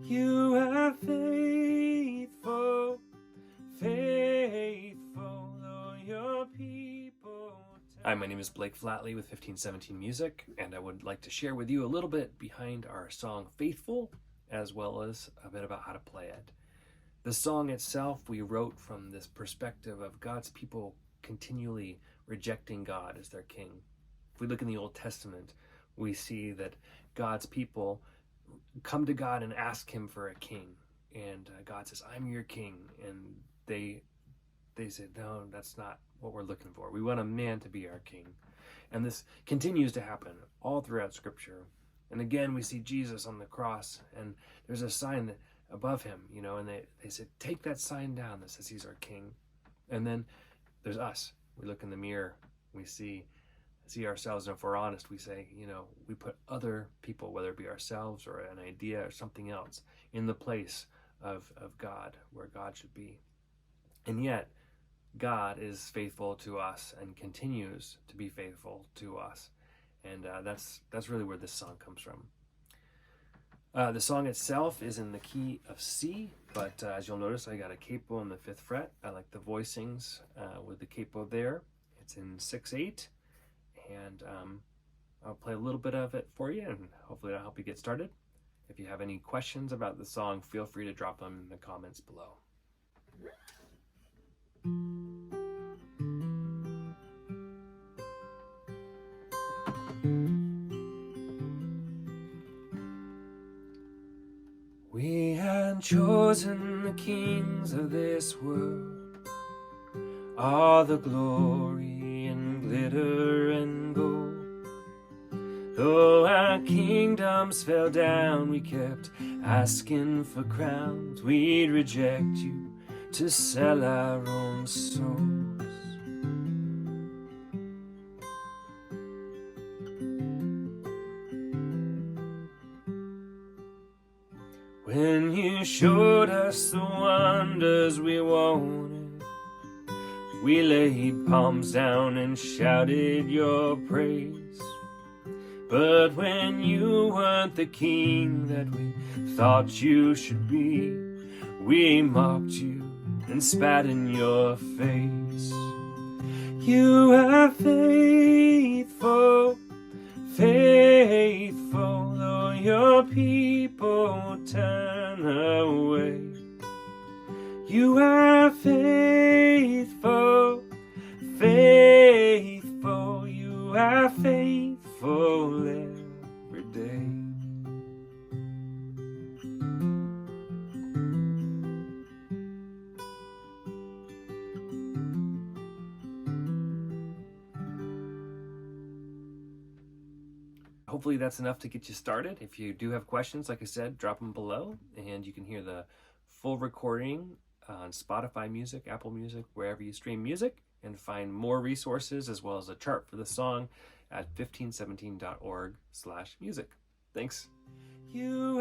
You are faithful, faithful, though your people. Hi, my name is Blake Flatley with 1517 Music, and I would like to share with you a little bit behind our song Faithful, as well as a bit about how to play it. The song itself we wrote from this perspective of God's people continually rejecting God as their king. If we look in the Old Testament, we see that God's people come to God and ask him for a king, and God says, I'm your king, and they said, no, that's not what we're looking for. We want a man to be our king. And this continues to happen all throughout Scripture. And again, we see Jesus on the cross, and there's a sign above him, and they said, take that sign down that says he's our king. And then there's us. We look in the mirror, we see ourselves, and if we're honest, we say, we put other people, whether it be ourselves or an idea or something else, in the place of God, where God should be. And yet, God is faithful to us and continues to be faithful to us. And that's really where this song comes from. The song itself is in the key of C, but as you'll notice, I got a capo on the 5th fret. I like the voicings with the capo there. It's in 6/8. And I'll play a little bit of it for you, and hopefully that'll help you get started. If you have any questions about the song, feel free to drop them in the comments below. We had chosen the kings of this world, all the glory and glitter and gold. Though our kingdoms fell down, we kept asking for crowns. We'd reject you to sell our own souls. When you showed us the wonders we wanted, we laid palms down and shouted your praise. But when you weren't the king that we thought you should be, we mocked you and spat in your face. You are faithful, faithful, though your people turn away. You are faithful, faithful, you are faithful every day. Hopefully that's enough to get you started. If you do have questions, like I said, drop them below, and you can hear the full recording on Spotify Music, Apple Music, wherever you stream music, and find more resources as well as a chart for the song at 1517.org/music. Thanks. You